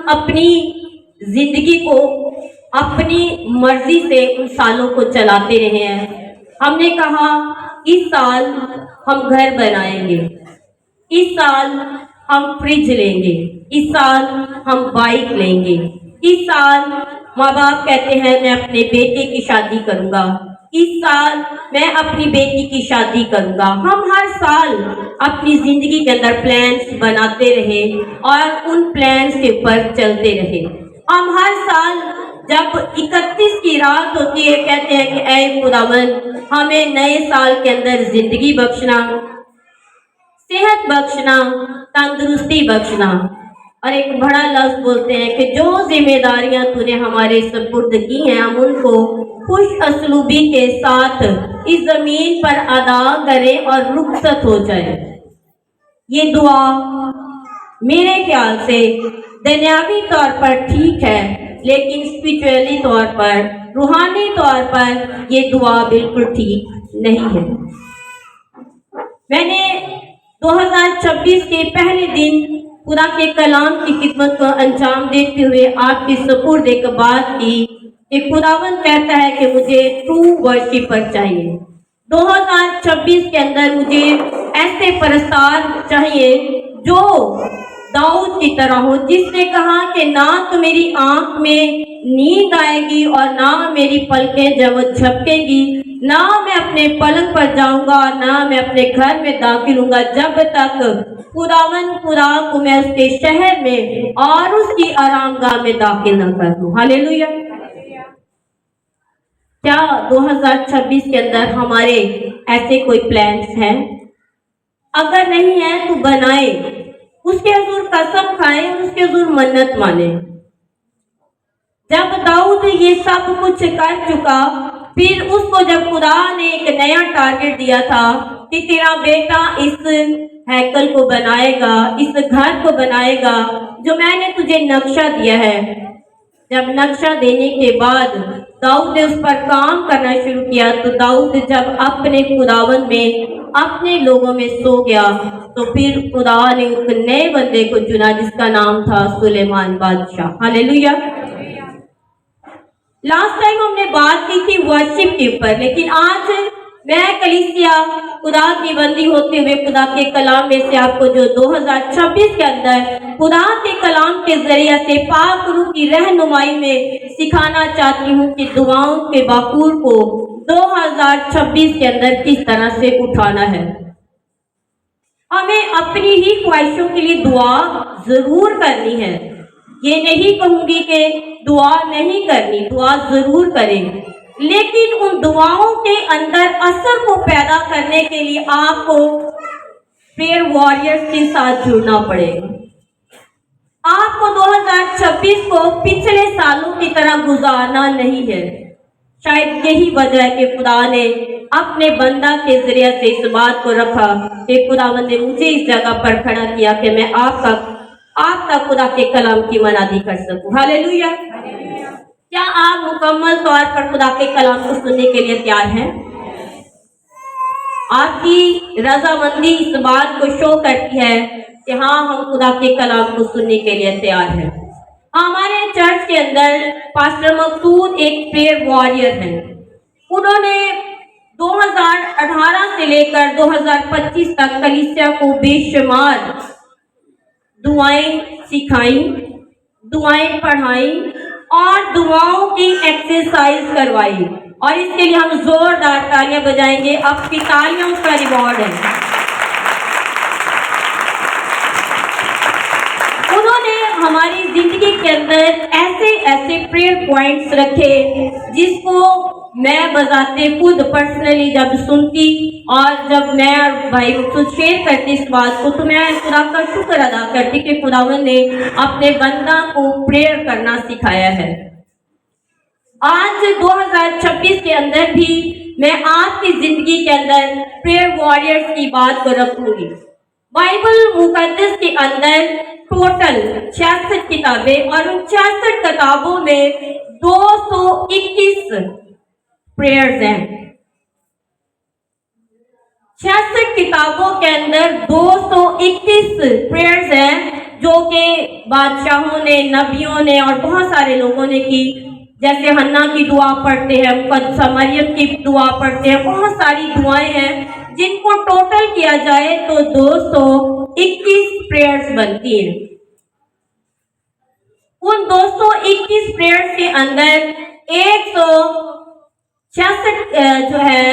اپنی زندگی کو اپنی مرضی سے ان سالوں کو چلاتے رہے ہیں. ہم نے کہا اس سال ہم گھر بنائیں گے, اس سال ہم فریج لیں گے, اس سال ہم بائک لیں گے, اس سال ماں باپ کہتے ہیں میں اپنے بیٹے کی شادی کروں گا, اس سال میں اپنی بیٹی کی شادی کروں گا. ہم ہر سال اپنی زندگی کے اندر پلانس بناتے رہے اور ان پلانس کے اوپر چلتے رہے. ہم ہر سال جب 31 کی رات ہوتی ہے کہتے ہیں کہ اے خداوند ہمیں نئے سال کے اندر زندگی بخشنا, صحت بخشنا, تندرستی بخشنا, اور ایک بڑا لفظ بولتے ہیں کہ جو ذمہ داریاں تو نے ہمارے سپرد کی ہیں ہم ان کو خوش اسلوبی کے ساتھ اس زمین پر ادا کریں اور رخصت ہو جائے. یہ دعا میرے خیال سے دنیاوی طور پر ٹھیک ہے لیکن اسپریچولی طور پر, روحانی طور پر یہ دعا بالکل ٹھیک نہیں ہے. میں نے 2026 کے پہلے دن خدا کے کلام کی خدمت کو انجام دیتے ہوئے آپ کی سپرد ایک بات کی کہ خداوند کہتا ہے کہ مجھے ٹرو ورشپر چاہیے. 2026 کے اندر مجھے ایسے پرستار چاہیے جو داؤد کی طرح ہو, جس نے کہا کہ نہ تو میری آنکھ میں نیند آئے گی اور نہ میری پلکیں جب جھپکیں گی, نہ میں اپنے پلنگ پر جاؤں گا, نہ میں اپنے گھر میں داخل ہوں گا جب تک خداوند خدا کو میں اس کے شہر میں اور اس کی آرام گاہ میں داخل نہ کر دوں. ہاللیلویا. کیا 2026 کے اندر ہمارے ایسے کوئی پلانس ہیں؟ اگر نہیں ہے تو بنائے, اس کے حضور قسم کھائیں, اس کے حضور منت مانے. جب داؤد یہ سب کچھ کر چکا, پھر اس کو جب خدا نے ایک نیا ٹارگٹ دیا تھا کہ تیرا بیٹا اس ہیکل کو بنائے گا, اس گھر کو بنائے گا جو میں نے تجھے نقشہ دیا ہے. جب نقشہ دینے کے بعد داؤد نے اس پر کام کرنا شروع کیا تو داؤد جب اپنے خداوند میں اپنے لوگوں میں سو گیا تو پھر خدا نے ایک نئے بندے کو چنا جس کا نام تھا سلیمان بادشاہ. ہاللیلویا. لاسٹ ٹائم ہم نے بات کی تھی ورشپ کے اوپر, لیکن آج میں کلیسیا خدا کی بندی ہوتے ہوئے خدا کے کلام میں سے آپ کو جو 2026 کے اندر خدا کے کلام کے ذریعے سے پاک روح کی رہنمائی میں سکھانا چاہتی ہوں کہ دعاؤں کے باخور کو 2026 کے اندر کس طرح سے اٹھانا ہے. ہمیں اپنی ہی خواہشوں کے لیے دعا ضرور کرنی ہے. یہ نہیں کہوں گی کہ دعا نہیں کرنی, دعا ضرور کریں, لیکن ان دعاؤں کے اندر اثر کو پیدا کرنے کے لیے آپ کو پریئر وارئرز کے ساتھ جڑنا پڑے گا. آپ کو 2026 کو پچھلے سالوں کی طرح گزارنا نہیں ہے. شاید یہی وجہ ہے کہ خدا نے اپنے بندہ کے ذریعے سے اس بات کو رکھا کہ خداوند نے مجھے اس جگہ پر کھڑا کیا کہ میں آپ کا خدا کے کلام کی منادی کر سکوں. ہاللیلویا. کیا آپ مکمل طور پر خدا کے کلام کو سننے کے لیے تیار ہیں؟ آپ کی رضامندی اس بات کو شو کرتی ہے کہ ہاں ہم خدا کے کلام کو سننے کے لیے تیار ہیں. ہمارے چرچ کے اندر پاسٹر مقصود ایک پریئر وارئر ہیں. انہوں نے 2018 سے لے کر 2025 تک کلیسیا کو بے شمار دعائیں سکھائیں, دعائیں پڑھائیں اور دعاؤں کی ایکسرسائز کروائی, اور اس کے لیے ہم زوردار تالیاں بجائیں گے. اب کی تالیوں کا ریوارڈ ہے. انہوں نے ہماری زندگی کے اندر ایسے پریئر پوائنٹس رکھے جس کو میں بذات خود پرسنلی جب سنتی اور جب میں بھائی خود شیئر کرتی اس بات کو تو میں خدا کا شکر ادا کرتی کہ خداوند نے اپنے بندہ کو پریئر کرنا سکھایا ہے. آج 2026 کے اندر بھی میں آپ کی زندگی کے اندر پریئر وارئرز کی بات کو رکھوں گی. بائبل مقدس کے اندر ٹوٹل 66 کتابیں اور ان 66 کتابوں میں 221 پریئرز ہیں. 66 کتابوں کے اندر 221 پریئرز ہیں جو کہ بادشاہوں نے، نبیوں نے اور بہت سارے لوگوں نے کی، جیسے حنا کی دعا پڑھتے ہیں، مقدسہ مریم کی دعا پڑھتے ہیں، بہت ساری دعائیں ہیں جن کو ٹوٹل کیا جائے تو 221 پریئرز بنتی ہیں۔ ان 221 پریئرز کے اندر 166 جو ہے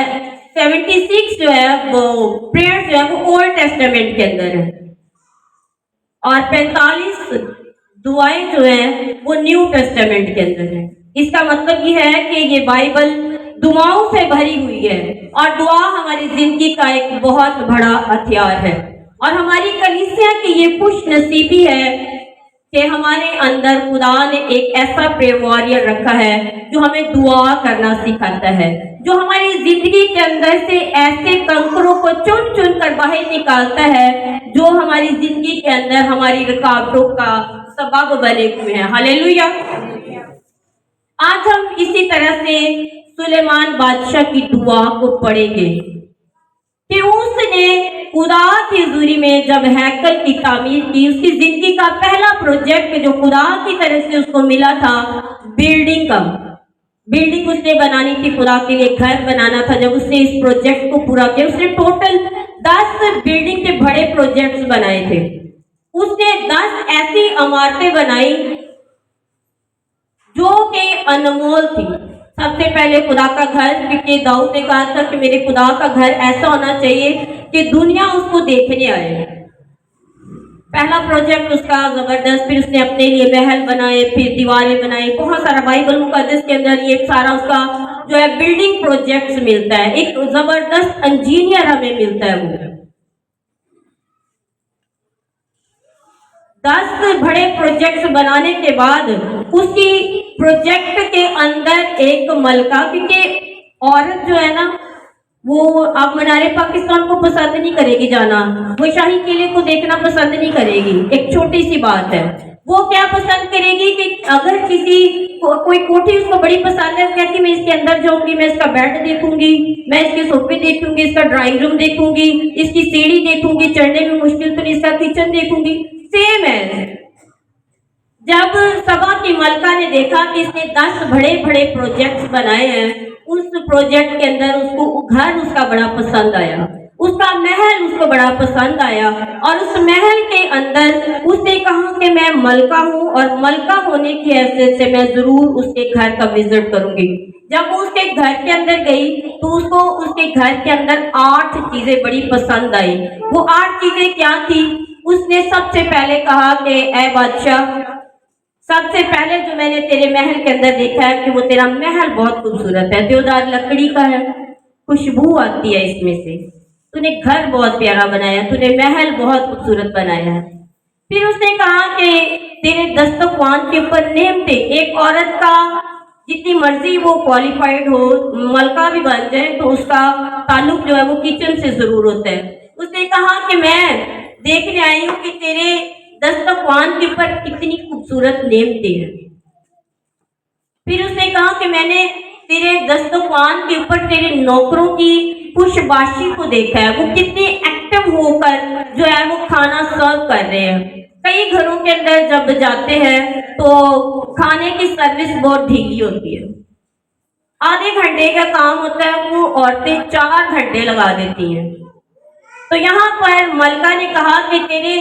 76 جو ہے وہ پریئرز جو ہے وہ اولڈ ٹیسٹامنٹ کے اندر ہے، اور 45 دعائیں جو ہیں وہ نیو ٹیسٹامنٹ کے اندر ہیں۔ اس کا مطلب یہ ہے کہ یہ بائبل دعاؤں سے بھری ہوئی ہے، اور دعا ہماری زندگی کا ایک بہت بڑا ہتھیار ہے، اور ہماری کلیسیا کی یہ خوش نصیبی ہے کہ ہمارے اندر خدا نے ایک ایسا پریئر واریر رکھا ہے جو ہمیں دعا کرنا سکھاتا ہے، جو ہماری زندگی کے اندر سے ایسے کنکروں کو چن چن کر باہر نکالتا ہے جو ہماری زندگی کے اندر ہماری رکاوٹوں کا سبب بنے ہوئے ہیں۔ ہاللیلویا۔ آج ہم اسی طرح سے سلیمان بادشاہ کی دعا کو پڑھیں گے کہ اس نے خدا کی حضوری میں جب ہیکل کی تعمیر کی، اس کی زندگی کا پہلا پروجیکٹ جو خدا کی طرف سے اس کو ملا تھا بلڈنگ کا، بلڈنگ اس نے بنانی تھی، خدا کے لیے گھر بنانا تھا۔ جب اس نے اس پروجیکٹ کو پورا کیا، اس نے ٹوٹل 10 بلڈنگ کے بڑے پروجیکٹس بنائے تھے۔ اس نے 10 ایسی عمارتیں بنائی جو کہ انمول تھی۔ سب سے پہلے خدا کا گھر، کیونکہ داؤد نے کہا تھا کہ میرے خدا کا گھر ایسا ہونا چاہیے کہ دنیا اس کو دیکھنے آئے۔ پہلا پروجیکٹ اس کا زبردست، پھر اس نے اپنے لیے محل بنائے، پھر دیواریں بنائی، بہت سارا بائبل مقدس کے اندر یہ سارا اس کا جو ہے بلڈنگ پروجیکٹس ملتا ہے، ایک زبردست انجینئر ہمیں ملتا ہے۔ وہ 10 بڑے پروجیکٹس بنانے کے بعد اس کی پروجیکٹ کے اندر ایک ملکہ، کیونکہ عورت جو ہے نا وہ اب منارے پاکستان کو پسند نہیں کرے گی جانا، وہ شاہی قلعے کو دیکھنا پسند نہیں کرے گی، ایک چھوٹی سی بات ہے۔ وہ کیا پسند کرے گی کہ اگر کسی کوئی کوٹھی اس کو بڑی پسند ہے، کہتی میں اس کے اندر جاؤں گی، میں اس کا بیڈ دیکھوں گی، میں اس کے صوفے دیکھوں گی، اس کا ڈرائنگ روم دیکھوں گی، اس کی سیڑھی دیکھوں گی، چڑھنے میں مشکل تو نہیں، اس کا کچن دیکھوں گی۔ سیم ہے، جب سبا کی ملکہ نے دیکھا کہ اس نے 10 بڑے بڑے پروجیکٹس بنائے ہیں، اس پروجیکٹ کے اندر اس کو گھر اس کا بڑا پسند آیا، اس کا محل اس کو بڑا پسند آیا، اور اس محل کے اندر اس نے کہا کہ میں ملکہ ہوں، اور ملکہ ہونے کی حیثیت سے میں ضرور اس کے گھر کا وزٹ کروں گی۔ جب وہ اس کے گھر کے اندر گئی تو اس کو اس کے گھر کے اندر 8 چیزیں بڑی پسند آئی۔ وہ 8 چیزیں کیا تھی؟ اس نے سب سے پہلے کہا کہ اے بادشاہ، سب سے پہلے جو میں نے تیرے محل کے اندر دیکھا ہے کہ وہ تیرا محل بہت خوبصورت ہے، دیودار لکڑی کا ہے، خوشبو آتی ہے اس میں سے، تو نے گھر بہت پیارا بنایا، تو نے محل بہت خوبصورت بنایا ہے۔ پھر اس نے کہا کہ تیرے دسترخوان کے اوپر نعمتیں، ایک عورت کا جتنی مرضی وہ کوالیفائڈ ہو، ملکہ بھی بن جائے، تو اس کا تعلق جو ہے وہ کچن سے ضرور ہوتا ہے۔ اس نے کہا کہ میں دیکھنے آئی ہوں کہ تیرے دسترخوان کے اوپر کتنی خوبصورت نعمتیں ہیں۔ پھر اس نے کہا کہ میں نے تیرے دسترخوان کے اوپر تیرے نوکروں کی خوش باشی کو دیکھا ہے، وہ کتنے ایکٹیو ہو کر جو ہے وہ کھانا سرو کر رہے ہیں۔ کئی گھروں کے اندر جب جاتے ہیں تو کھانے کی سروس بہت ڈھیلی ہوتی ہے، آدھے گھنٹے کا کام ہوتا ہے، وہ عورتیں 4 گھنٹے لگا دیتی ہیں۔ تو یہاں پر ملکہ نے کہا کہ تیرے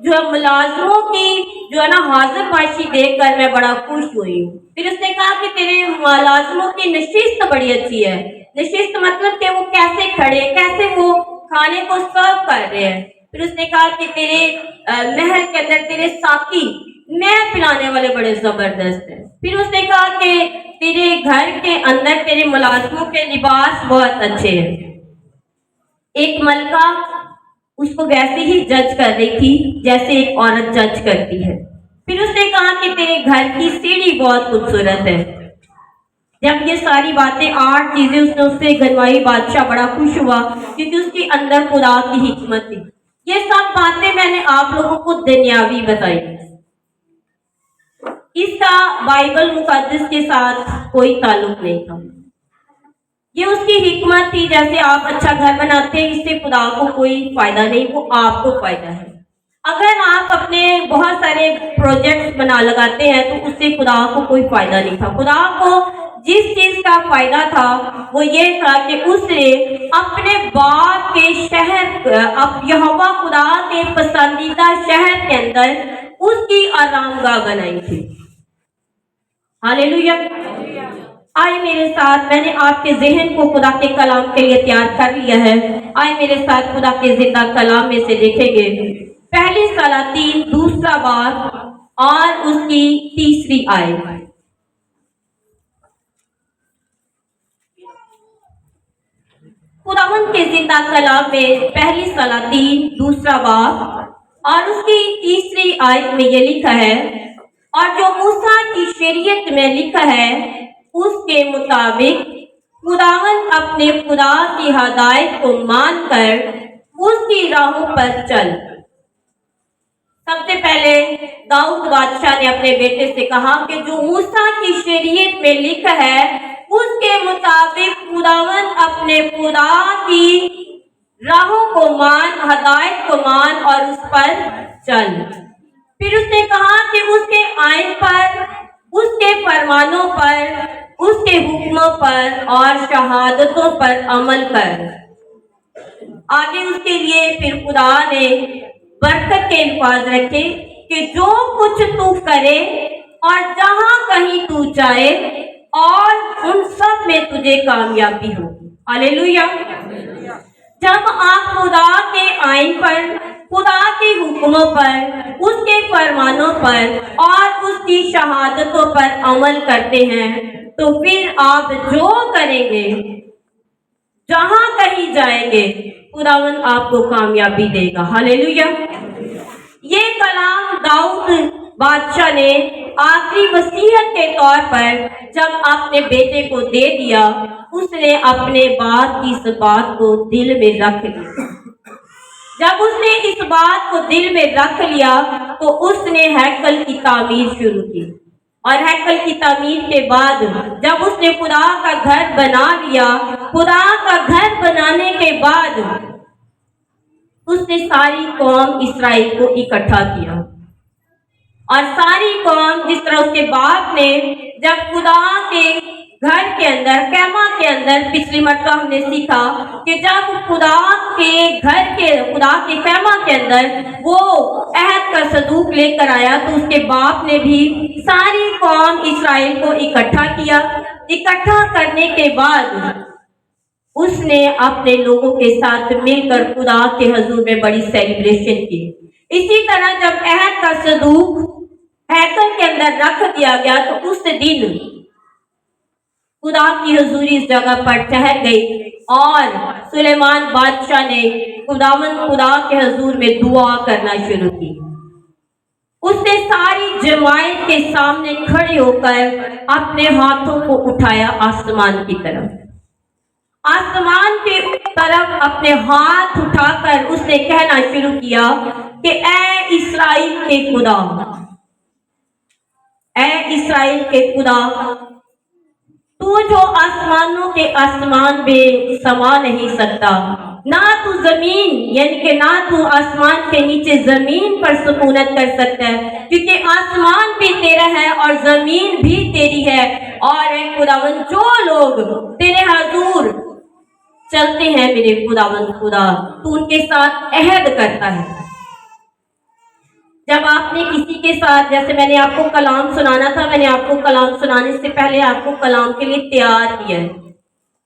جو ملازموں کی جو ہے نا حاضر باشی دیکھ کر میں بڑا خوش ہوئی ہوں۔ پھر اس نے کہا کہ تیرے ملازموں کی نشست بڑی اچھی ہے، نشست مطلب کہ وہ کیسے کھڑے، کیسے وہ کھانے کو سرو کر رہے ہیں۔ پھر اس نے کہا کہ تیرے محل کے اندر تیرے ساقی میں پلانے والے بڑے زبردست ہیں۔ پھر اس نے کہا کہ تیرے گھر کے اندر تیرے ملازموں کے لباس بہت اچھے ہیں۔ ایک ملکہ اس کو ویسے ہی جج کر رہی تھی جیسے ایک عورت جج کرتی ہے۔ پھر اس نے کہا کہ تیرے گھر کی سیڑھی بہت خوبصورت ہے۔ جب یہ ساری باتیں 8 چیزیں اس نے اس سے گنوائی، بادشاہ بڑا خوش ہوا کیونکہ اس کے اندر خدا کی حکمت تھی۔ یہ سب باتیں میں نے آپ لوگوں کو دنیاوی بتائی، اس کا بائبل مقدس کے ساتھ کوئی تعلق نہیں تھا۔ یہ اس کی حکمت تھی، جیسے آپ اچھا گھر بناتے ہیں، اس سے خدا کو کوئی فائدہ نہیں، وہ آپ کو فائدہ ہے۔ अगर आप अपने बहुत सारे प्रोजेक्ट्स बना लगाते हैं तो उससे खुदा को कोई फायदा नहीं था। खुदा को जिस चीज का फायदा था वो ये था कि उसने अपने बाप के शहर, अब यहोवा खुदा के पसंदीदा शहर के अंदर उसकी आरामगाह बनाई थी। हालेलुया। आए मेरे साथ, मैंने आपके जहन को खुदा के कलाम के लिए तैयार कर लिया है। आए मेरे साथ खुदा के जिंदा कलाम में से देखेंगे पहली सलातीन दूसरा बाब और उसकी तीसरी आयत। खुदावंद के जिंदा कलाम में पहली सलातीन दूसरा बाब और उसकी तीसरी आयत में ये लिखा है, और जो मूसा की शरीयत में लिखा है उसके मुताबिक खुदावंद अपने खुदा की हदायत को मानकर उसकी राहों पर चल। सबसे पहले दाऊद बादशाह ने अपने बेटे से कहा कि जो मूसा की शरीयत में लिखा है उसके मुताबिक खुदावंद अपने खुदा की राहों को मान, हदायत को मान और उस पर चल। फिर उसने कहा कि उसके आयन पर, उसके फरमानों पर, उसके हुक्मों पर और शहादतों पर अमल कर। आगे उसके लिए फिर खुदा ने बरकत के अल्फाज रखे कि जो कुछ तू करे और जहां कहीं तू जाए और उन सब में तुझे कामयाबी होगी। हालेलुया। जब आप खुदा के आयन पर, खुदा के हुक्मों पर, उसके फरमानों पर और उसकी शहादतों पर अमल करते हैं तो फिर आप जो करेंगे, जहां कहीं जाएंगे, खुदावंद आपको कामयाबी देगा। हालेलुया। ये कलाम दाऊद बादशाह ने आखिरी वसीयत के तौर पर जब अपने बेटे को दे दिया, उसने अपने बाप की इस बात को दिल में रख लिया। जब उसने इस बात को दिल में रख लिया तो उसने हैकल की तामीर शुरू की, और हैकल की तामीर के बाद जब उसने खुदा का घर बना लिया, खुदा का घर बनाने के बाद उसने सारी कौम इसराइल को इकट्ठा किया, और सारी कौम, जिस तरह उसके बाप ने जब खुदा के घर के अंदर, कैमा के अंदर, पिछली मरतबा हमने सीखा कि जब खुदा के घर के, खुदा के कैमा के अंदर वो अहद का सदूक लेकर आया तो उसके बाप ने भी सारी कौम इसराइल को इकट्ठा किया। इकट्ठा करने के बाद उसने अपने लोगों के साथ मिलकर खुदा के हजूर में बड़ी सेलिब्रेशन की। इसी तरह जब अहद का सदूक हैकल के अंदर रख दिया गया तो उस दिन खुदा की हजूरी इस जगह पर ठहर गई, और सुलेमान बादशाह ने खुदा के हजूर में दुआ करना शुरू की। उसने सारी जमायत के सामने खड़े होकर अपने हाथों को उठाया आसमान की तरफ, आसमान की तरफ अपने हाथ उठाकर उसने कहना शुरू किया कि ऐ इस्राएल के खुदा, ऐ इस्राएल के खुदा, तू जो आसमानों के आसमान में समा नहीं सकता, ना तू जमीन, यानी कि ना तू आसमान के नीचे जमीन पर सुकूनत कर सकता है, क्योंकि आसमान भी तेरा है और जमीन भी तेरी है। और खुदावंद, जो लोग तेरे हजूर चलते हैं मेरे खुदावंद खुदा, तू उनके साथ अहद करता है। जब आपने किसी के साथ, जैसे मैंने आपको कलाम सुनाना था, मैंने आपको कलाम सुनाने से पहले आपको कलाम के लिए तैयार किया है,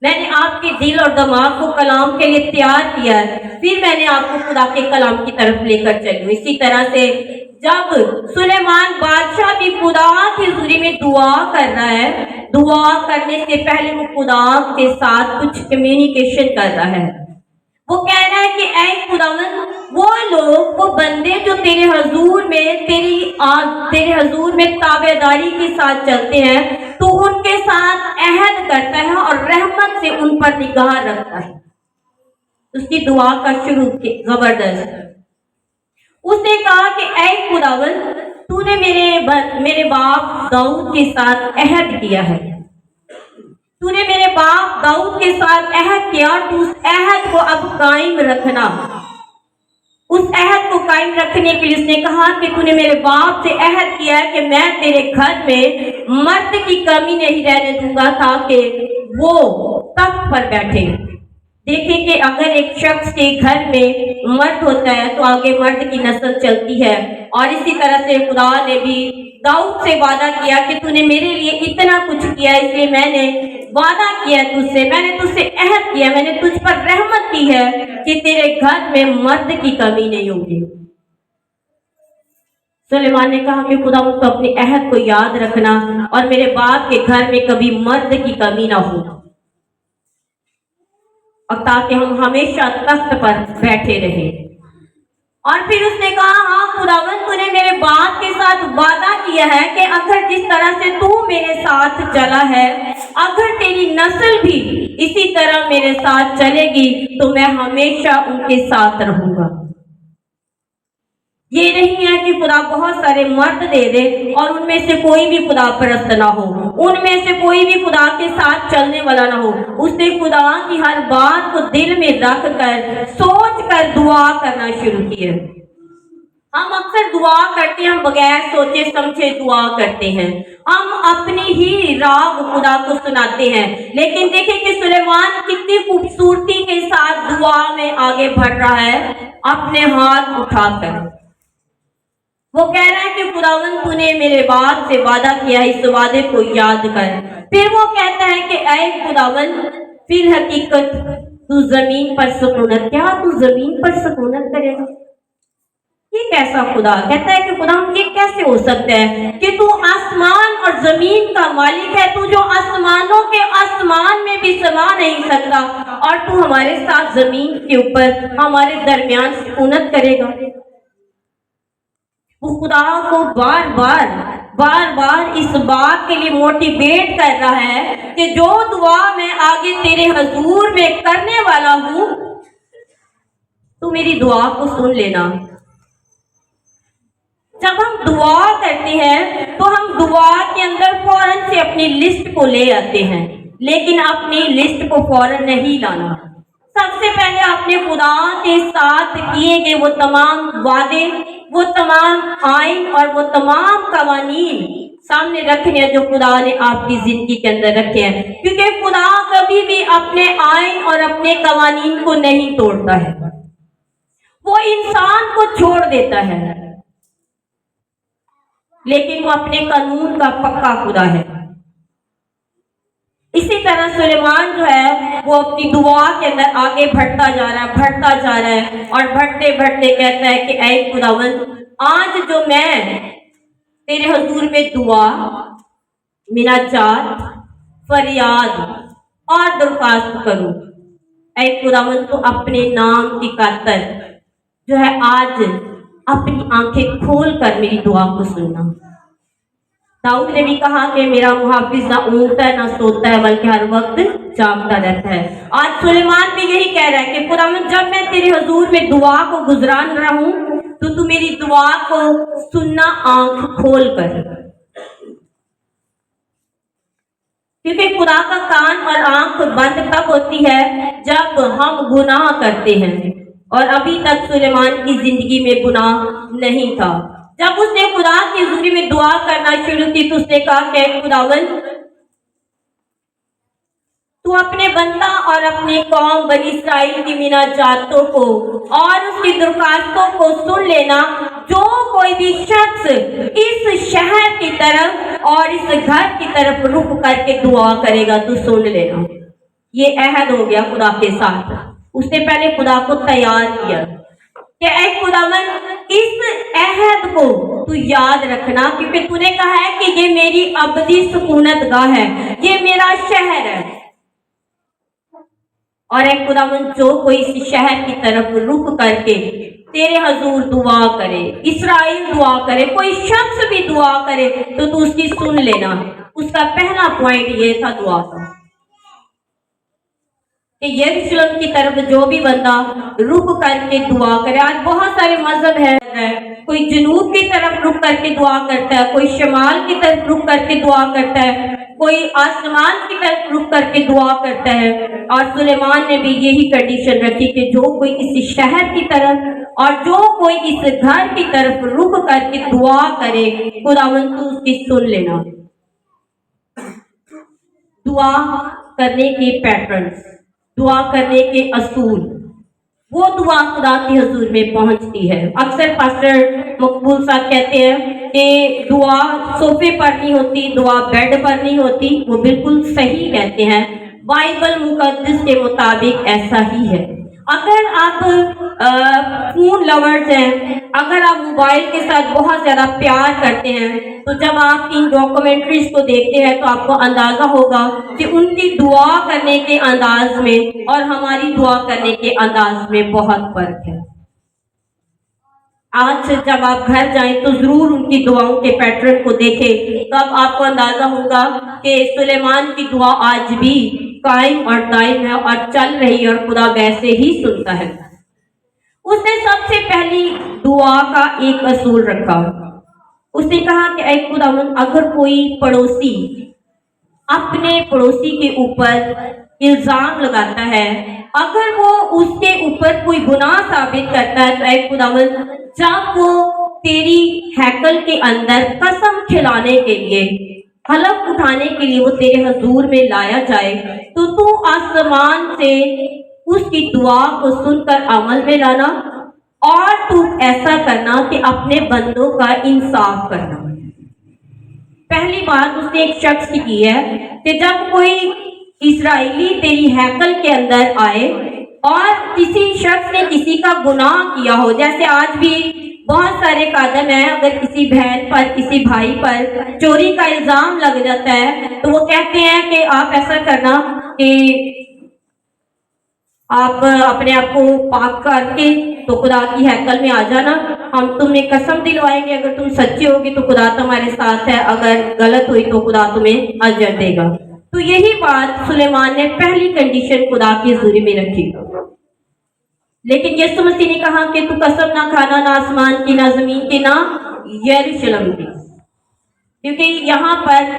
मैंने आपके दिल और दिमाग को कलाम के लिए तैयार किया है, फिर मैंने आपको खुदा के कलाम की तरफ लेकर चली। इसी तरह से जब सुलेमान बादशाह भी खुदा की हुजूरी में दुआ कर रहा है, दुआ करने से पहले वो खुदा के साथ कुछ कम्युनिकेशन कर रहा है। वो कह रहा है कि ऐ खुदावंद, वो लोग, वो बंदे जो तेरे हजूर में, तेरे हजूर में ताबेदारी के साथ चलते हैं, तो उनके साथ अहद करता है और रहमत से उन पर निगाह रखता है। उसकी दुआ का शुरू जबरदस्त। उसने कहा कि ऐ खुदावंद, तूने मेरे बाप दाऊद के साथ अहद किया है, तूने मेरे बाप दाऊद के साथ अहद किया, तू उस अहद को अब कायम रखना। उस अहद को कायम रखने के लिए उसने कहा कि तूने मेरे बाप से अहद किया है कि मैं तेरे घर में मर्द की कमी नहीं रहने दूंगा ताकि वो तख्त पर बैठे। देखें कि अगर एक शख्स के घर में मर्द होता है तो आगे मर्द की नस्ल चलती है। और इसी तरह से खुदा ने भी दाऊद से वादा किया कि तूने मेरे लिए इतना कुछ किया, इसलिए मैंने वादा किया तुझसे, मैंने तुझसे अहद किया, मैंने तुझ पर रहमत की है कि तेरे घर में मर्द की कमी नहीं होगी। सुलेमान ने कहा कि खुदा मुझको अपने अहद को याद रखना और मेरे बाप के घर में कभी मर्द की कमी ना हो, और ताकि हम हमेशा तख्त पर बैठे रहें। और फिर उसने कहा, हाँ खुदावंद, तूने मेरे बाप के साथ वादा किया है कि अगर जिस तरह से तू मेरे साथ चला है, अगर तेरी नस्ल भी इसी तरह मेरे साथ चलेगी तो मैं हमेशा उनके साथ रहूंगा। ये नहीं है कि खुदा बहुत सारे मर्द दे दे और उनमें से कोई भी खुदा परस्त ना हो, उनमें से कोई भी खुदा के साथ चलने वाला ना हो। उसने खुदा की हर बात को दिल में रख कर सोच कर दुआ करना शुरू किया। हम अक्सर दुआ करते हैं, हम बगैर सोचे समझे दुआ करते हैं, हम अपनी ही राग खुदा को सुनाते हैं। लेकिन देखें कि सुलेमान कितनी खूबसूरती के साथ दुआ में आगे बढ़ रहा है, अपने हाथ उठाकर। वो कह रहा है कि खुदावंद, तूने मेरे बाप से वादा किया, इस वादे को याद कर। फिर वो कहता है कि ऐ खुदावंद, फिर हकीकत तू जमीन पर सुकूनत, क्या तू जमीन पर सुकूनत करेगा? ये कैसा खुदा? कहता है कि खुदा, ये कैसे हो सकता है कि तू आसमान और जमीन का मालिक है, तू जो आसमानों के आसमान में भी समा नहीं सकता, और तू हमारे साथ जमीन के ऊपर हमारे दरमियान सुकूनत करेगा। वो खुदा को बार बार इस बात के लिए मोटिवेट कर रहा है कि जो दुआ मैं आगे तेरे हजूर में करने वाला हूं, तू मेरी दुआ को सुन लेना। जब हम दुआ करते हैं तो हम दुआ के अंदर फौरन से अपनी लिस्ट को ले आते हैं, लेकिन अपनी लिस्ट को फौरन नहीं लाना। सबसे पहले अपने खुदा के साथ किए गए वो तमाम वादे, वो तमाम आइन और वो तमाम कवानीन सामने रखने हैं जो खुदा ने आपकी जिंदगी के अंदर रखे हैं, क्योंकि खुदा कभी भी अपने आइन और अपने कवानीन को नहीं तोड़ता है, वो इंसान को छोड़ देता है, लेकिन वो अपने कानून का पक्का खुदा है। इसी तरह सुलेमान जो है वो अपनी दुआ के अंदर आगे बढ़ता जा रहा है और बढ़ते बढ़ते कहता है कि ऐ खुदावंद, आज जो मैं तेरे हुजूर में दुआ, मिन्नत, फरियाद और दरख्वास्त करूं, ऐ खुदावंद, तो अपने नाम की खातिर जो है आज अपनी आंखें खोल कर मेरी दुआ को सुनना। दाऊद ने भी कहा कि मेरा मुहाफिज ना ऊँगता है ना सोता है, बल्कि हर वक्त जागता रहता है। आज सुलेमान भी यही कह रहा है कि खुदावंद, जब मैं तेरे हुजूर में दुआ को गुजरान रहा हूं तो तू मेरी दुआ को सुनना आंख खोल कर, क्योंकि खुदा का कान और आंख बंद तब होती है जब हम गुनाह करते हैं, और अभी तक सुलेमान की जिंदगी में गुनाह नहीं था। जब उसने खुदा की हुजूरी में दुआ करना शुरू की तो उसने कहा कि खुदावंद, तू अपने बंदा और अपनी कौम बनी इस्राएल की मिन्नतों को और उसकी दरख्वास्तों को सुन लेना। जो कोई भी शख्स इस शहर की तरफ और इस घर की तरफ रुख करके दुआ करेगा तो सुन लेना। ये अहद हो गया खुदा के साथ। उसने पहले खुदा को तैयार किया कि ऐ खुदावंद, इस अहद को तू याद रखना, क्योंकि तूने कहा है कि ये मेरी अबदी सुकूनत गाह है, ये मेरा शहर है। और ऐ खुदावंद, जो कोई इस शहर की तरफ रुख करके तेरे हजूर दुआ करे, इस्राएल दुआ करे, कोई शख्स भी दुआ करे तो तू उसकी सुन लेना। उसका पहला पॉइंट ये था दुआ का कि यरूशलेम की तरफ जो भी बंदा रुख करके दुआ करे। आज बहुत सारे मजहब है, कोई जनूब की तरफ रुख करके दुआ करता है, कोई शमाल की तरफ रुख करके दुआ करता है, कोई आसमान की तरफ रुख करके दुआ करता है। और सुलेमान ने भी यही कंडीशन रखी कि जो कोई इस शहर की तरफ और जो कोई इस घर की तरफ रुख करके दुआ करे, खुदावंद तू उसकी सुन लेना। दुआ करने के पैटर्न्स, दुआ करने के असूल, वो दुआ खुदा की हुजूर में पहुंचती है। अक्सर पास्टर मकबूल साहब कहते हैं कि दुआ सोफे पर नहीं होती, दुआ बेड पर नहीं होती। वो बिल्कुल सही कहते हैं, बाइबल मुकद्दस के मुताबिक ऐसा ही है। अगर आप फोन लवर्स हैं, अगर आप मोबाइल के साथ बहुत ज़्यादा प्यार करते हैं, तो जब आप इन डॉक्यूमेंट्रीज को देखते हैं तो आपको अंदाज़ा होगा कि उनकी दुआ करने के अंदाज में और हमारी दुआ करने के अंदाज में बहुत फर्क है। आज जब आप घर जाएं तो ज़रूर उनकी दुआओं के पैटर्न को देखें, तब आपको अंदाज़ा होगा कि सुलेमान की दुआ आज भी कायम और दायम है और चल रही है और खुदा वैसे ही सुनता है। उसने सबसे पहली दुआ का एक असूल रखा। उसने कहा कि ऐ खुदावंद, अगर कोई पड़ोसी अपने पड़ोसी के ऊपर इल्जाम लगाता है, अगर वो उसके ऊपर कोई गुनाह साबित करता है, तो ऐ खुदावंद, जब वो तेरी हैकल के अंदर कसम खिलाने के लिए, हलफ उठाने के लिए वो तेरे हजूर में लाया जाए, तो तू आसमान से उसकी दुआ को सुनकर अमल में लाना और तू ऐसा करना कि अपने बंदों का इंसाफ करना। पहली बात उसने एक शख्स की है कि जब कोई इस्राएली तेरी हैकल के अंदर आए और किसी शख्स ने किसी का गुनाह किया हो, जैसे आज भी बहुत सारे कादम हैं, अगर किसी बहन पर, किसी भाई पर चोरी का इल्जाम लग जाता है तो वो कहते हैं कि आप ऐसा करना कि आप अपने आप को पाक करके तो खुदा की हैकल में आ जाना, हम तुम्हें कसम दिलवाएंगे, अगर तुम सच्चे होगे तो खुदा तुम्हारे साथ है, अगर गलत हुई तो खुदा तुम्हें अजर देगा। तो यही बात सुलेमान ने पहली कंडीशन खुदा की हुजूरी में रखी। लेकिन यीशु मसीह ने कहा कि तू कसम ना खाना, ना आसमान की, ना जमीन की, ना यरूशलेम की, क्योंकि यहाँ पर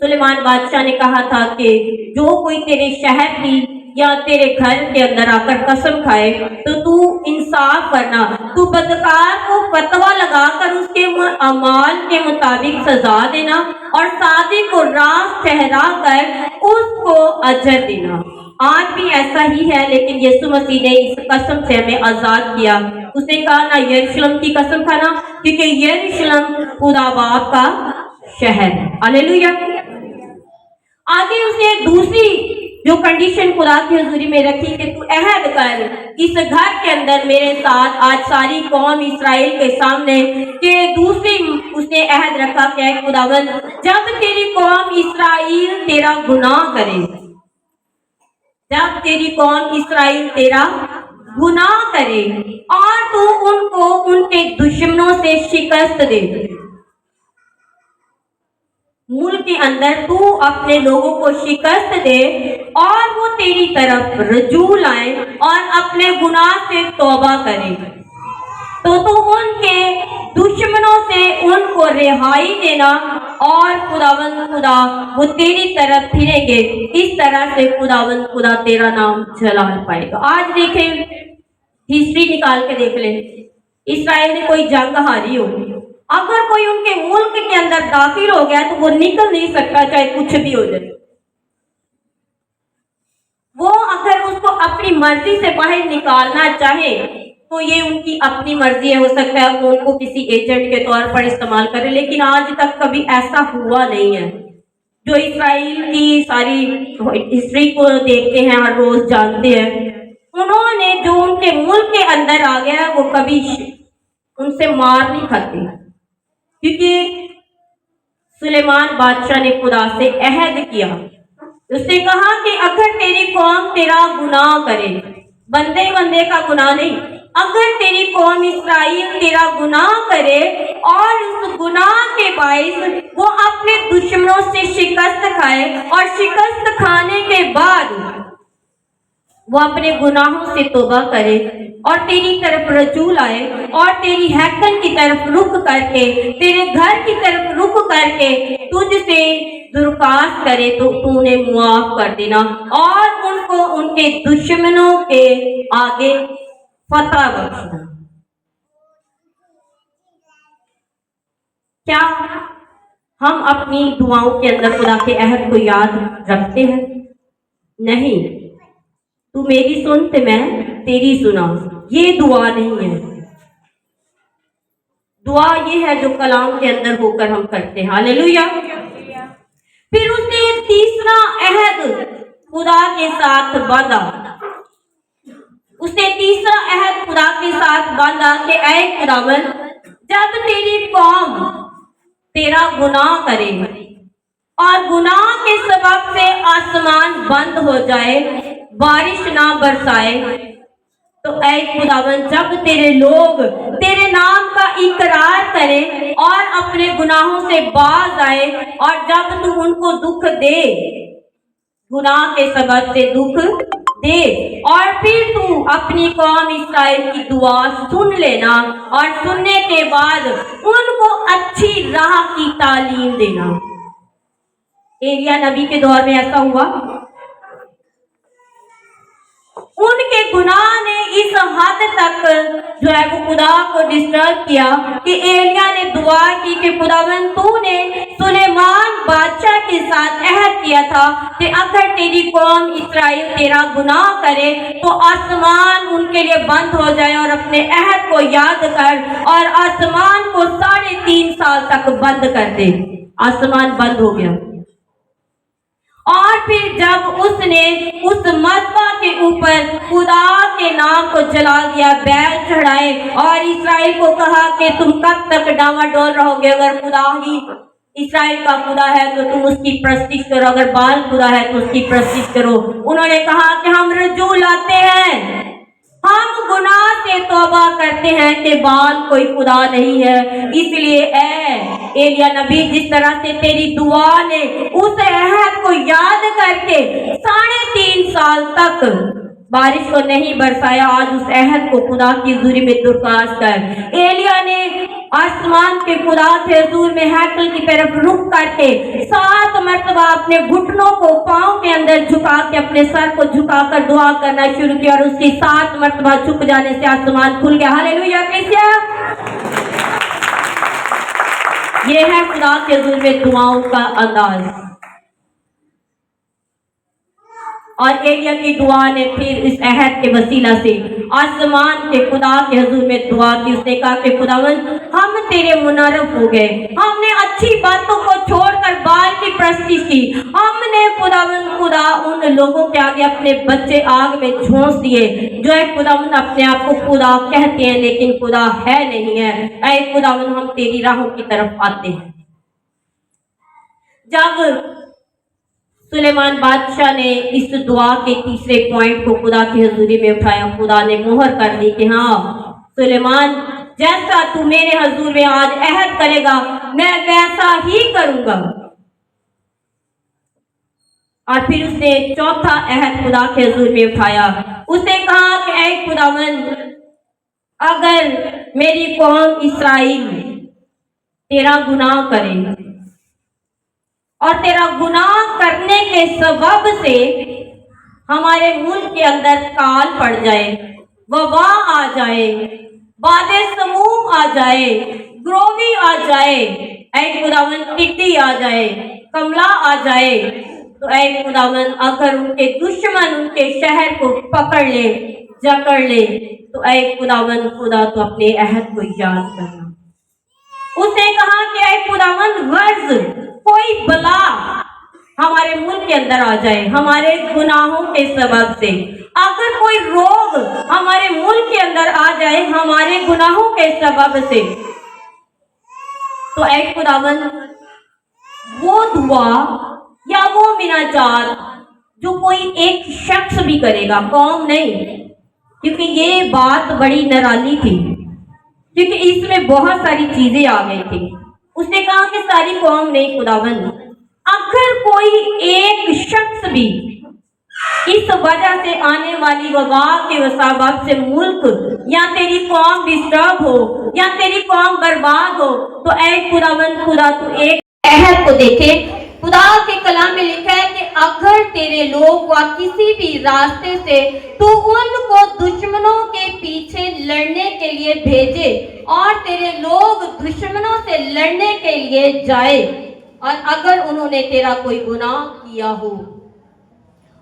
सुलेमान बादशाह ने कहा था कि जो कोई तेरे शहर की या तेरे घर के अंदर आकर कसम खाए तो तू इंसाफ करना, तू बदकार को फतवा लगाकर उसके अमाल के मुताबिक सजा देना और सादिक को रास्त ठहरा कर उसको अजर देना। आज भी ऐसा ही है, लेकिन यीशु मसीह ने इस कसम से हमें आजाद किया। उसने कहा ना यरूशलेम की कसम खाना, क्योंकि यरूशलेम खुदा बाप का शहर है। हालेलुया। आगे उसने दूसरी जो कंडीशन खुदा की हुजूरी में रखी कि तू अहद कर इस घर के अंदर मेरे साथ, आज सारी कौम इस्राएल के सामने, कि दूसरी उसने अहद रखा कि खुदावंद, जब तेरी कौम इस्राएल तेरा गुनाह करे, जब तेरी कौम इस्राएल तेरा गुनाह करे और तू उनको उनके दुश्मनों से शिकस्त दे, मुल्क के अंदर तू अपने लोगों को शिकस्त दे और वो तेरी तरफ रजू लाए और अपने गुनाह से तौबा करें, तो तू उनके दुश्मनों से उनको रिहाई देना और खुदावंद खुदा वो तेरी तरफ फिरेंगे। इस तरह से खुदावंद खुदा तेरा नाम जलाल पाएगा। आज देखें, हिस्ट्री निकाल के देख ले, इस्राएल ने कोई जंग हारी हो, अगर कोई उनके मुल्क के अंदर दाखिल हो गया तो वो निकल नहीं सकता, चाहे कुछ भी हो जाए। वो अगर उसको अपनी मर्जी से बाहर निकालना चाहे तो ये उनकी अपनी मर्जी है, हो सकता है वो उनको किसी एजेंट के तौर पर इस्तेमाल करे, लेकिन आज तक कभी ऐसा हुआ नहीं है। जो इस्राएल की सारी हिस्ट्री को देखते हैं, हर रोज जानते हैं, उन्होंने जो उनके मुल्क के अंदर आ गया वो कभी उनसे मार नहीं खाते, क्योंकि सुलेमान बादशाह ने खुदा से अहद किया। उसने कहा कि अगर तेरी कौम तेरा गुनाह करे, बंदे का गुनाह नहीं, अगर तेरी कौम इस्राएल तेरा गुनाह करे और उस गुनाह के बाइस वो अपने दुश्मनों से शिकस्त खाए और शिकस्त खाने के बाद वो अपने गुनाहों से तौबा करे और तेरी तरफ रजू लाए और तेरी हैकल की तरफ रुख करके, तेरे घर की तरफ रुख करके के तुझ से दरख्वास्त करे तो तू उन्हें मुआफ कर देना और उनको उनके दुश्मनों के आगे फतह बख्शना। क्या हम अपनी दुआओं के अंदर खुदा के अहद को याद रखते हैं? नहीं। तू मेरी सुन तो मैं तेरी सुना, ये दुआ नहीं है। दुआ ये है जो कलाम के अंदर होकर हम करते हैं। हालेलुया। फिर उसने तीसरा अहद खुदा के साथ बांधा। उसने तीसरा अहद खुदा के साथ बांधा कि ऐ खुदावन, जब तेरी कौम तेरा गुनाह करे और गुनाह के सबब से आसमान बंद हो जाए, बारिश ना बरसाए, तो ऐ खुदावन जब तेरे लोग तेरे नाम का इकरार करें और अपने गुनाहों से बाज आए और जब तू उनको दुख दे, गुनाह के सबब से दुख दे, और फिर तू अपनी कौम इस्राएल की दुआ सुन लेना और सुनने के बाद उनको अच्छी राह की तालीम देना। एलिया नबी के दौर में ऐसा हुआ। उनके गुनाह ने इस हद तक जो है वो खुदा को डिस्टर्ब किया कि एलिया ने दुआ की कि खुदावन तूने सुलेमान बादशाह के साथ अहद किया था कि अगर तेरी कौम इस्राएल तेरा गुनाह करे तो आसमान उनके लिए बंद हो जाए, और अपने अहद को याद कर और आसमान को 3.5 साल तक बंद कर दे। आसमान बंद हो गया। और फिर जब उसने उस मस्बा के ऊपर खुदा के नाम को जला दिया, बैल चढ़ाए और इस्राएल को कहा कि तुम कब तक डावाडोल रहोगे? अगर खुदा ही इस्राएल का खुदा है तो तुम उसकी प्रस्तिश करो, अगर बाल खुदा है तो उसकी प्रस्तिश करो। उन्होंने कहा कि हम रजू लाते हैं, हम गुनाह से तौबा करते हैं कि बाल कोई खुदा नहीं है। इसलिए एलिया नबी, जिस तरह से तेरी दुआ ने उस अहद को याद करके 3.5 साल तक बारिश को नहीं बरसाया, आज उस अहद को खुदा की हुजूरी में दरख्वास्त कर। एलिया ने आसमान के खुदा के हुजूर में हैकल की तरफ रुख करके 7 मरतबा अपने घुटनों को पांव के अंदर झुका के अपने सर को झुकाकर दुआ करना शुरू किया, और उसकी 7 मरतबा झुक जाने से आसमान खुल गया। हालेलुया। कैसे? ये है खुदा के हुजूर में दुआओं का अंदाज। और एलिया की दुआ ने फिर इस अहद के वसीला से आसमान के खुदा के हुजूर में दुआ की। उसने कहा कि खुदावन, हम तेरे मुनर्रफ हो गए, हमने अच्छी बातों को छोड़कर बाल की प्रस्तिश की, हमने खुदावन खुदा उन लोगों के आगे अपने बच्चे आग में झोंस दिए जो है खुदावन अपने आप को खुदा कहते हैं लेकिन खुदा है नहीं है। ऐ खुदावन, हम तेरी राहों की तरफ आते हैं। जब सुलेमान बादशाह ने इस दुआ के तीसरे पॉइंट को खुदा की हुजूरी में उठाया, खुदा ने मोहर कर दी कि हाँ सुलेमान, जैसा तू मेरे हुजूर में आज अहद करेगा मैं वैसा ही करूंगा। और फिर उसने चौथा अहद खुदा के हुजूर में उठाया। उसने कहा कि ऐ खुदावन, अगर मेरी कौम इस्राएल तेरा गुनाह करे और तेरा गुनाह करने के सबब से हमारे मुल्क के अंदर काल पड़ जाए, वबा आ जाए, बादे समूम आ जाए, ग्रोवी आ जाए, ऐ खुदावन टिड्डी आ जाए, कमला आ जाए, तो ऐ खुदावन अगर उनके दुश्मन उनके शहर को पकड़ ले, जकड़ ले, तो ऐ खुदावन खुदा तो अपने अहद को याद करना। उसने कहा कि ऐ खुदावन, गर्ज कोई बला हमारे मुल्क के अंदर आ जाए हमारे गुनाहों के सबब से, अगर कोई रोग हमारे मुल्क के अंदर आ जाए हमारे गुनाहों के सबब से, तो ऐ खुदावन वो दुआ या वो मिनाजात जो कोई एक शख्स भी करेगा, कौम नहीं, क्योंकि ये बात बड़ी निराली थी, क्योंकि इसमें बहुत सारी चीजें आ गई थी। उसने कहा कि सारी कौम नहीं खुदावन, अगर कोई एक शख्स भी इस वजह से आने वाली वबा के वसाबत से मुल्क या तेरी कौम डिस्टर्ब हो या तेरी कौम बर्बाद हो, तो ऐ खुदावन खुदा तू एक अहद को देखें, खुदा के कलाम में लिखा है कि अगर तेरे लोग व किसी भी रास्ते से तू उनको दुश्मनों के पीछे लड़ने के लिए भेजे और तेरे लोग दुश्मनों से लड़ने के लिए जाए, और अगर उन्होंने तेरा कोई गुनाह किया हो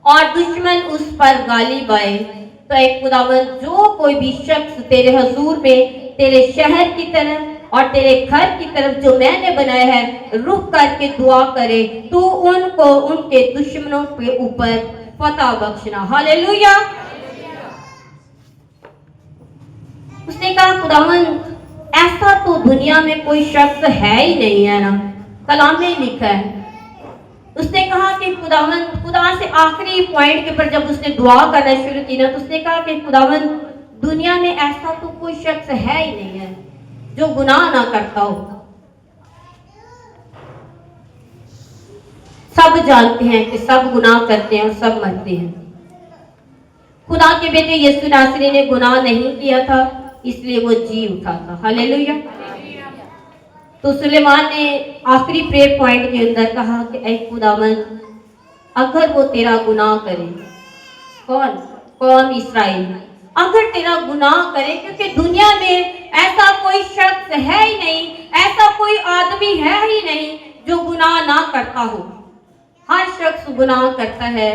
और दुश्मन उस पर गालिब आए, तो एक खुदावंद जो कोई भी शख्स तेरे हजूर में तेरे शहर की तरफ और तेरे घर की तरफ जो मैंने बनाया है रुक करके दुआ करे, तू उनको उनके दुश्मनों के ऊपर फतह बख्शना। हालेलुया। उसने कहा खुदावंद ऐसा तो दुनिया में कोई शख्स है ही नहीं है ना, कलाम में लिखा है। उसने कहा कि खुदावंद, खुदा से आखिरी पॉइंट के ऊपर जब उसने दुआ करना शुरू की ना, तो उसने कहा कि खुदावंद दुनिया में ऐसा तो कोई शख्स है ही नहीं है जो गुनाह ना करता हो। सब जानते हैं कि सब गुनाह करते हैं और सब मरते हैं। खुदा के बेटे यीशु नासरी ने गुनाह नहीं किया था, इसलिए वो जी उठा था। हालेलुया। तो सुलेमान ने आखिरी प्रेयर पॉइंट के अंदर कहा कि ऐ खुदावंद अगर वो तेरा गुनाह करे, कौन? कौम इस्राएल अगर तेरा गुनाह करे, क्योंकि दुनिया में ऐसा कोई शख्स है ही नहीं, ऐसा कोई आदमी है ही नहीं जो गुनाह ना करता हो। हर शख्स गुनाह करता है,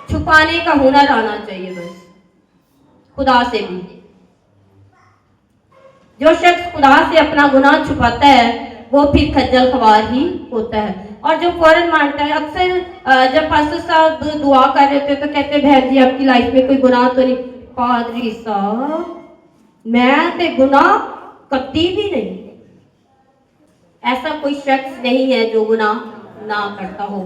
छुपाने का हुनर आना चाहिए बस। खुदा से भी जो शख्स खुदा से अपना गुनाह छुपाता है वो फिर खज्जल ख्वार ही होता है। और जो फौरन मानता है, अक्सर जब पास्टर साहब दुआ कर रहे थे तो कहते बहन जी आपकी लाइफ में कोई गुनाह तो नहीं? पादरी साहब मैं ते गुनाह कभी भी नहीं। ऐसा कोई शख्स नहीं है जो गुनाह ना करता हो।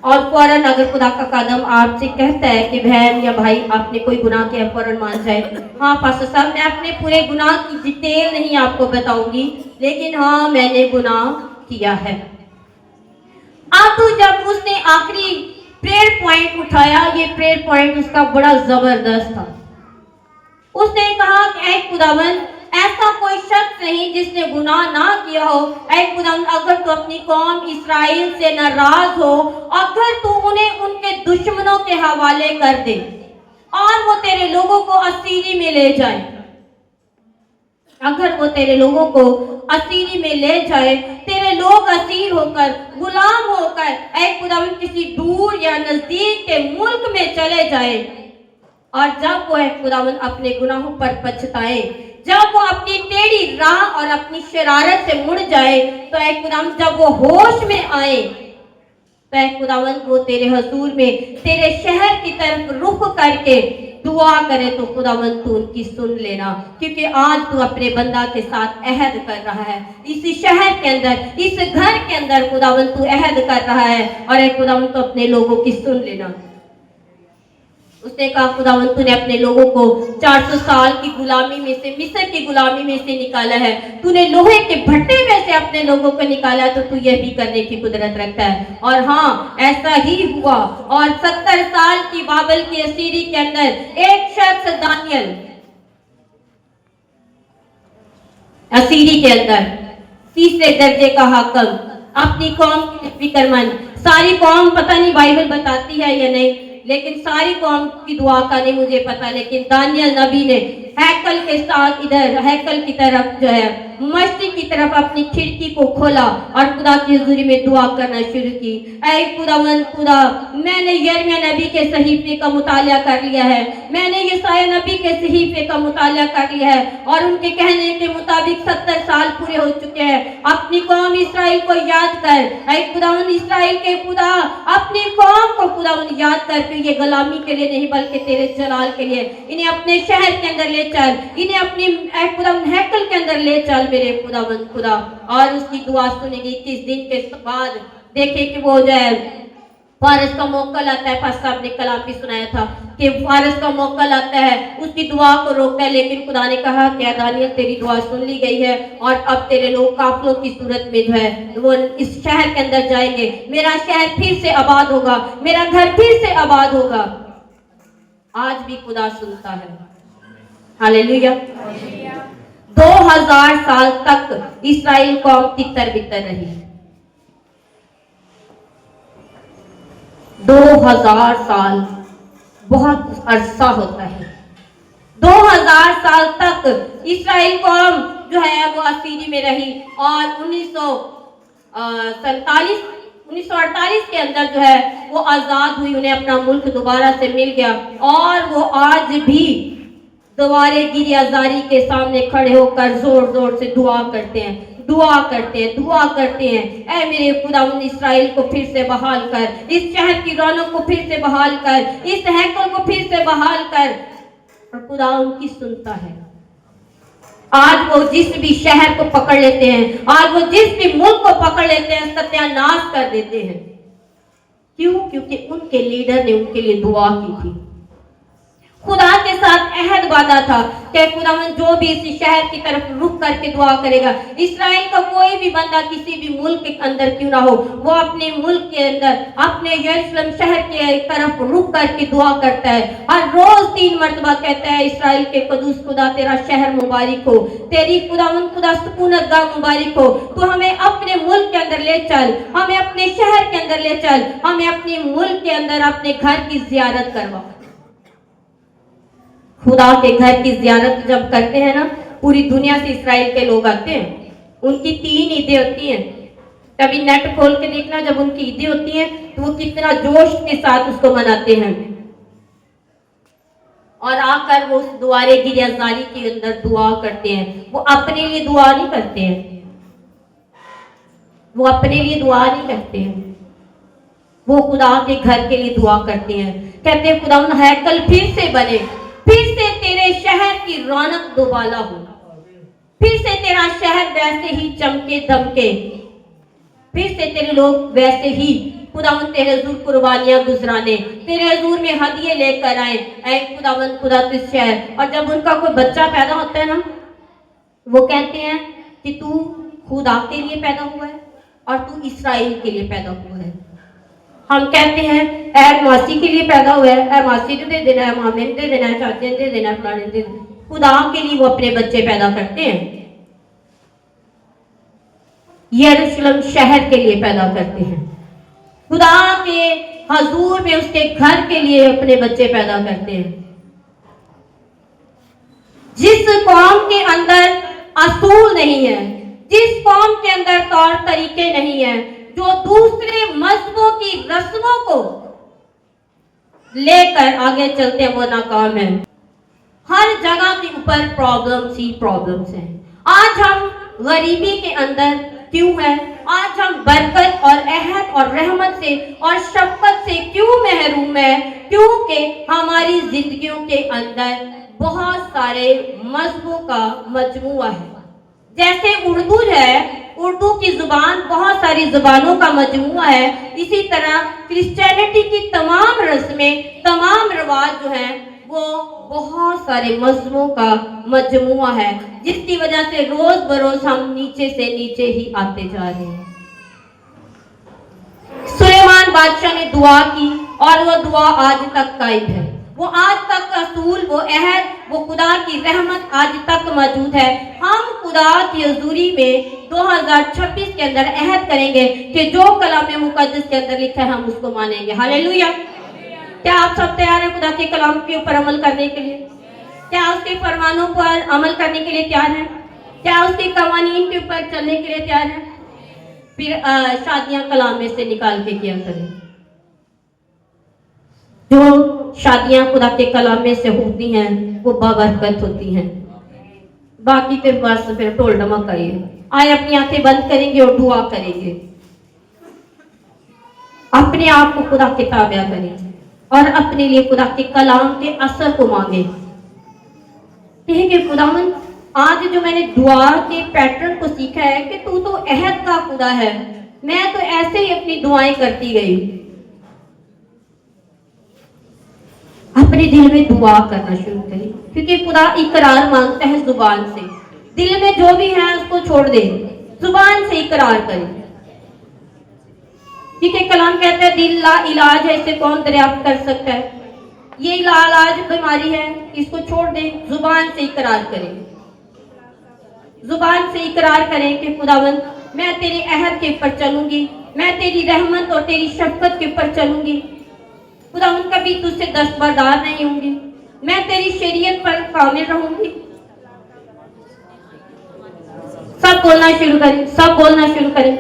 और फौरन अगर खुदा का कदम आपसे कहता है कि बहन या भाई आपने कोई गुनाह किया, फौरन मान जाए, हाँ पास्टर साहब मैं अपने पूरे गुनाह की डिटेल नहीं आपको बताऊंगी, लेकिन हाँ मैंने गुनाह किया है। अब तो जब उसने आखिरी प्रेयर पॉइंट उठाया, ये प्रेयर पॉइंट उसका बड़ा जबरदस्त था। उसने कहा कि ऐ खुदावंद ऐसा कोई शख्स नहीं जिसने गुनाह ना किया हो। ऐ खुदावंद अगर तू अपनी कौम इस्राएल से नाराज हो, अगर तू उन्हें उनके दुश्मनों के हवाले कर दे और वो तेरे लोगों को असीरी में ले जाए, अगर वो तेरे लोगों को असीरी में ले जाए, तेरे लोग असीर होकर गुलाम होकर ऐ खुदावंद किसी दूर या नजदीक के मुल्क में चले जाए, और जब वो खुदावंद अपने गुनाहों पर पछताए, जब वो अपनी टेढ़ी राह और अपनी शरारत से मुड़ जाए, तो ऐ खुदावंद जब वो होश में आए, तो ऐ खुदावंद वो तेरे हजूर में तेरे शहर की तरफ रुख करके दुआ करे, तो खुदावंद तू उनकी सुन लेना, क्योंकि आज तू अपने बंदा के साथ अहद कर रहा है। इस शहर के अंदर, इस घर के अंदर खुदावंद तू अहद कर रहा है, और ऐ खुदावंद तू अपने लोगों की सुन लेना। उसने कहा खुदावंद तूने अपने लोगों को 400 साल की गुलामी में से, मिस्र की गुलामी में से निकाला है, तूने लोहे के भट्टे में से अपने लोगों को निकाला, तो तू यह भी करने की कुदरत रखता है। और हाँ ऐसा ही हुआ, और 70 साल की बाबल की असीरी के अंदर एक शख्स दानियल असीरी के अंदर तीसरे दर्जे का हाकिम, अपनी कौम की फिक्रमंद, सारी कौम पता नहीं बाइबल बताती है या नहीं, लेकिन सारी कौम की दुआ का नहीं मुझे पता, लेकिन दानियल नबी ने हैकल के साथ इधर हैकल की तरफ जो है मस्जिद की तरफ अपनी खिड़की को खोला और खुदा की हुजूरी में दुआ करना शुरू की। ऐ खुदावंद खुदा, मैंने यिर्मयाह नबी के सहीफे का मुतालिया कर लिया है, मैंने यशायाह नबी के सहीफे का मुतालिया कर लिया है, और उनके कहने के मुताबिक 70 साल पूरे हो चुके हैं। अपनी कौम इस्राएल को याद कर, ऐ खुदावंद इस्राएल के खुदा अपनी कौम को खुदावंद याद कर, ये गुलामी के लिए नहीं बल्कि तेरे जलाल के लिए इन्हें अपने शहर के अंदर ले चल, इन्हें अपनी खुदावंद हैकल के अंदर ले चल मेरे खुदावंद खुदा। और उसकी दुआ सुनेगी। 21 दिन के बाद देखे कि वो जो है फारस का मोकल आता है, पास्टर साहब ने कलाम भी सुनाया था कि फारस का मोकल आता है, उसकी दुआ को रोकता है, लेकिन खुदा ने कहा कि दानियल तेरी दुआ सुन ली गई है, और अब तेरे लोग काफिलों की सूरत में जो है वो इस शहर के अंदर जाएंगे, मेरा शहर फिर से आबाद होगा, मेरा घर फिर से आबाद होगा। आज भी खुदा सुनता है। हालेलुया। 2000 साल तक इस्राएल कौम तितर बितर रही, 2000 साल बहुत अरसा होता है। 2000 साल तक इस्राइल कौम जो है वो असीरी में रही और 1948 के अंदर जो है वो आज़ाद हुई, उन्हें अपना मुल्क दोबारा से मिल गया और वो आज भी दोबारे गिरी आजारी के सामने खड़े होकर जोर जोर से दुआ करते हैं, दुआ करते हैं। ऐ मेरे खुदावंद, इस्राइल को फिर से बहाल कर, इस शहर की रौनक को फिर से बहाल कर, इस हैकल को फिर से बहाल कर। और खुदा उनकी सुनता है। आज वो जिस भी शहर को पकड़ लेते हैं, आज वो जिस भी मुल्क को पकड़ लेते हैं, सत्यानाश कर देते हैं। क्यों? क्योंकि उनके लीडर ने उनके लिए दुआ की थी। खुदा के साथ अहद वादा था कि खुदावंद जो भी इस शहर की तरफ रुख करके दुआ करेगा, इस्राइल का कोई भी बंदा किसी भी मुल्क के अंदर क्यों ना हो, वो अपने मुल्क के अंदर अपने यरूशलेम शहर के तरफ रुख करके दुआ करता है। हर रोज 3 मर्तबा कहता है, इस्राइल के कदूस खुदा तेरा शहर मुबारक हो, तेरी खुदावंद खुदा सुकूनत गाह मुबारक हो। तू हमें अपने मुल्क के अंदर ले चल, हमें अपने शहर के अंदर ले चल, हमें अपने मुल्क के अंदर अपने घर की जियारत करवा। खुदा के घर की जियारत जब करते हैं ना, पूरी दुनिया से इस्राइल के लोग आते हैं। उनकी 3 ईदें होती हैं। कभी नेट खोल के देखना, जब उनकी ईदें होती हैं तो वो कितना जोश के साथ उसको मनाते हैं। और आकर वो उस दुआरे गिरफ्तारी के अंदर दुआ करते हैं। वो अपने लिए दुआ नहीं करते हैं, वो अपने लिए दुआ नहीं करते हैं, वो खुदा के घर के लिए दुआ करते हैं। कहते हैं खुदा हैकल फिर से बने, फिर से तेरे शहर की रौनक दोबाला हो, फिर से तेरा शहर वैसे ही चमके दमके, फिर से तेरे लोग वैसे ही खुदावंद तेरे हुजूर कुर्बानियां गुजराने, तेरे हुजूर में हदिये लेकर आए। ऐ खुदावंद खुदा तुझ शहर। और जब उनका कोई बच्चा पैदा होता है ना, वो कहते हैं कि तू खुदा के लिए पैदा हुआ है और तू इस्राइल के लिए पैदा हुआ है। हम कहते हैं ऐ मासी के लिए पैदा हुआ है, ऐ मासी ने दे देना है, मामे ने दे देना है, चाचे ने दे देना है, फलाने ने दे देना है। खुदा के लिए वो अपने बच्चे पैदा करते हैं, यरूशलेम शहर के लिए पैदा करते हैं, खुदा के हजूर में उसके घर के लिए अपने बच्चे पैदा करते हैं। जिस कौम के अंदर असूल नहीं है, जिस कौम के अंदर तौर तरीके नहीं है, जो दूसरे मजहबों की रस्मों को लेकर आगे चलते हैं, वो नाकाम है। हर जगह के ऊपर प्रॉब्लम्स ही प्रॉब्लम्स हैं। आज हम गरीबी के अंदर क्यों हैं? आज हम बरकत और अहद और रहमत से और शफकत से क्यों महरूम हैं? क्योंकि हमारी जिंदगियों के अंदर बहुत सारे मजहबों का मजमुआ है। जैसे उर्दू है, उर्दू की जुबान बहुत सारी जुबानों का मजमुआ है, इसी तरह क्रिश्चियनिटी की तमाम रस्में, तमाम रिवाज जो हैं वो बहुत सारे मजहबों का मजमुआ है, जिसकी वजह से रोज बरोज हम नीचे से नीचे ही आते जा रहे हैं। सुलेमान बादशाह ने दुआ की और वो दुआ आज तक कायम है। वो आज तक असूल, वो अहद, वो खुदा की रहमत आज तक मौजूद है। हम खुदा की हजूरी में 2026 के अंदर अहद करेंगे कि जो कलाम मुकद्दस के अंदर लिखा है हम उसको मानेंगे। हालेलुया। क्या आप सब तैयार हैं खुदा के कलाम के ऊपर अमल करने के लिए? क्या उसके फरमानों पर अमल करने के लिए तैयार हैं? क्या उसके कवानीन के ऊपर चलने के लिए तैयार हैं? फिर शादियां कलाम में से निकाल के किया करें। जो शादियां खुदा के कलाम में से होती हैं वो बाबरकत होती हैं। बाकी फिर बस फिर ढोल ढमक करिए। आए अपनी आंखें बंद करेंगे और दुआ करेंगे, अपने आप को खुदा के ताबा करेंगे और अपने लिए खुदा के कलाम के असर को मांगे। कहेंगे खुदावंद, आज जो मैंने दुआ के पैटर्न को सीखा है कि तू तो अहद का खुदा है, मैं तो ऐसे ही अपनी दुआएं करती गई। अपने दिल में दुआ करना शुरू करें, क्योंकि खुदा इकरार मांगता है जुबान से। दिल में जो भी है उसको छोड़ दे, जुबान से इकरार करें। क्योंकि कलाम कहता है दिल ला इलाज है, इसे कौन दरियाफ्त कर सकता है? ये लाइलाज बीमारी है, इसको छोड़ दे। जुबान से इकरार करें, जुबान से इकरार करें कि खुदावंद मैं तेरे अहद के ऊपर चलूंगी, मैं तेरी रहमत और तेरी शफकत के ऊपर चलूंगी। खुदावन कभी तुझसे दस्तबरदार नहीं होंगी, मैं तेरी शरीयत पर कामिल रहूंगी। सब बोलना शुरू करें, सब बोलना शुरू करें।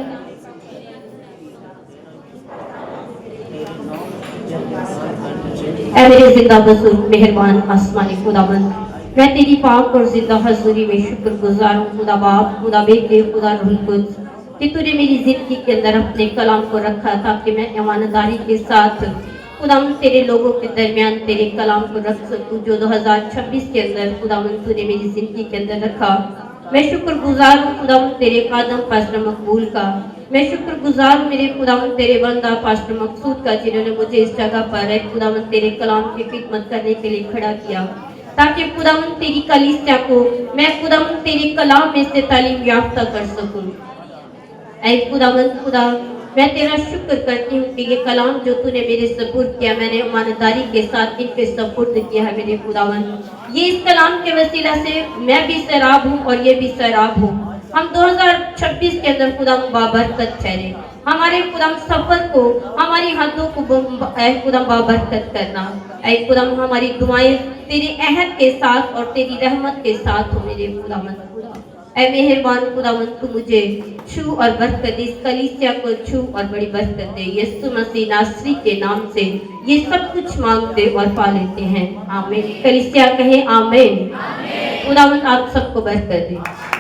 ऐ मेरे जिंदा बुजुर्ग मेहरबान आसमानी खुदावन, मैं तेरी पाक और जिंदा हजूरी में शुक्रगुजार हूँ खुदा बाप, खुदा बेटे, खुदा रूह कुद्स, कि तूने मेरी जिंदगी के अंदर अपने कलाम को रखा ताकि मैं ईमानदारी के साथ खुदावन तेरे लोगों के दरमियान तेरे कलाम को रख सकूं, जो 2026 के अंदर खुदावन तूने मेरी जिंदगी के अंदर रखा। मैं शुक्रगुजार हूँ खुदावन तेरे कादम पास्टर मकबूल का, मैं शुक्रगुजार हूँ मेरे खुदावन तेरे बंदा पास्टर मकसूद का, जिन्होंने मुझे इस जगह पर खुदावन तेरे कलाम की खिदमत करने के लिए खड़ा किया, ताकि खुदावन तेरी कलीसिया को मैं खुदावन तेरे कलाम में से तालीम याफ्ता कर सकूं। ऐ खुदावन खुदा, मैं तेरा शुक्र करती हूँ कि ये कलाम जो तूने मेरे सपुर्द किया, मैंने ईमानदारी के साथ इनके सपुर्द किया है मेरे खुदावन। ये इस कलाम के वसीला से मैं भी सैराब हूँ और ये भी सैराब हूँ। हम 2026 के अंदर खुदावन बाबरकत ठहरे, हमारे खुदावन सफर को, हमारी हदों को खुदावन बाबरकत करना। ऐ खुदावन हमारी दुआएं तेरे अहद के साथ और तेरी रहमत के साथ हो मेरे खुदावन। ऐ मेहरबान खुदावन, तू मुझे छू और बरकत दे, इस कलीसिया को छू और बड़ी बरकत दे। यीशु मसीह नासरी के नाम से ये सब कुछ मांगते और पा लेते हैं, आमीन। कलीसिया कहे आमीन। खुदावन आप सबको बरकत दे।